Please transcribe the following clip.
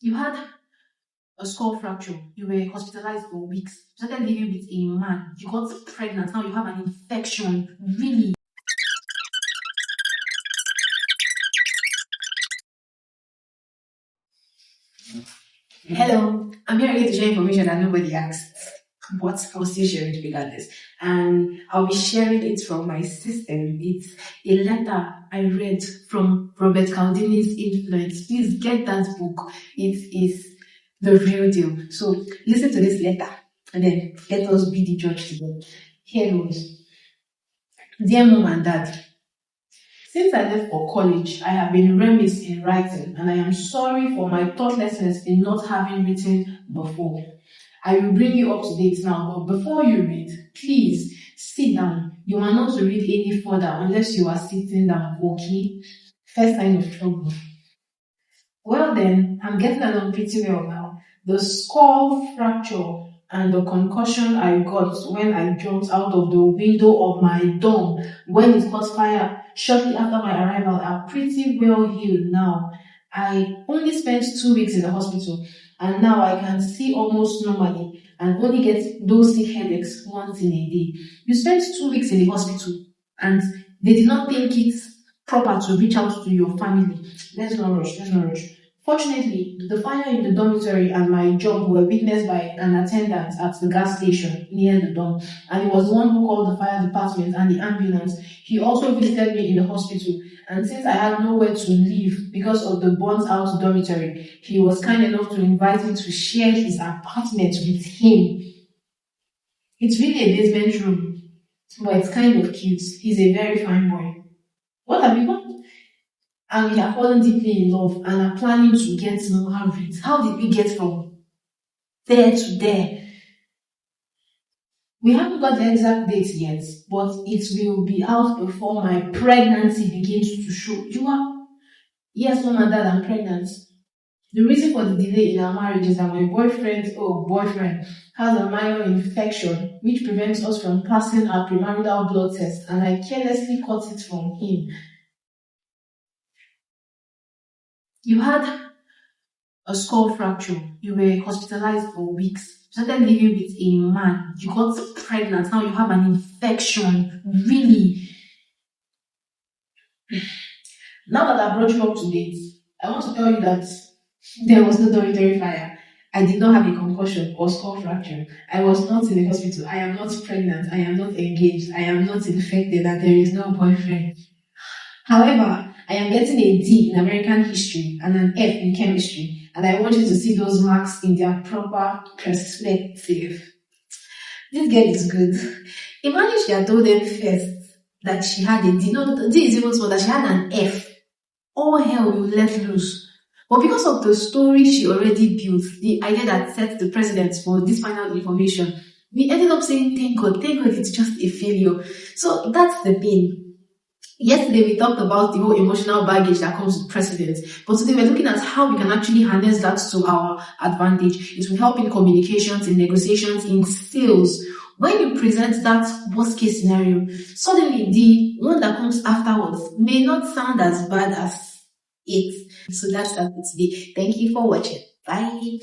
You had a skull fracture. You were hospitalized for weeks. You started living with a man. You got pregnant. Now you have an infection. Really? Hello. I'm here again to share information that nobody asked. But I'll still share it regardless. And I'll be sharing it from my system. It's a letter I read from Robert Cialdini's Influence. Please get that book. It is the real deal. So listen to this letter and then let us be the judge together. Here goes. Dear mom and dad, since I left for college, I have been remiss in writing, and I am sorry for my thoughtlessness in not having written before. I will bring you up to date now, but before you read, please sit down. You are not to read any further unless you are sitting down, okay? First sign of trouble. Well then, I'm getting along pretty well now. The skull fracture and the concussion I got when I jumped out of the window of my dorm when it caught fire shortly after my arrival are pretty well healed now. I only spent 2 weeks in the hospital and now I can see almost normally and only get those sick headaches once in a day. You spent 2 weeks in the hospital and they did not think it's proper to reach out to your family. Let's not rush. Fortunately, the fire in the dormitory and my job were witnessed by an attendant at the gas station near the dorm, and he was the one who called the fire department and the ambulance. He also visited me in the hospital, and since I had nowhere to live because of the burnt-out dormitory, he was kind enough to invite me to share his apartment with him. It's really a basement room, but it's kind of cute. He's a very fine boy. What have you got? And we have fallen deeply in love and are planning to get married. How did we get from there to there? We haven't got the exact date yet, but it will be out before my pregnancy begins to show. You are? Yes, mom and dad, I'm pregnant. The reason for the delay in our marriage is that my boyfriend has a minor infection which prevents us from passing our premarital blood test, and I carelessly cut it from him. You had a skull fracture. You were hospitalized for weeks. You started living with a man. You got pregnant. Now you have an infection. Really? Now that I brought you up to date, I want to tell you that there was no dormitory fire. I did not have a concussion or skull fracture. I was not in the hospital. I am not pregnant. I am not engaged. I am not infected, and there is no boyfriend. However, I am getting a D in American history and an F in chemistry, and I want you to see those marks in their proper perspective. This girl is good. Imagine she had told them first that she had a D. No, D is even small, that she had an F. All hell will let loose. But because of the story she already built, the idea that set the precedence for this final information, we ended up saying, thank God, it's just a failure. So that's the pain. Yesterday, we talked about the whole emotional baggage that comes with precedence. But today, we're looking at how we can actually harness that to our advantage. It will help in communications, in negotiations, in sales. When you present that worst case scenario, suddenly the one that comes afterwards may not sound as bad as it. So that's that for today. Thank you for watching. Bye.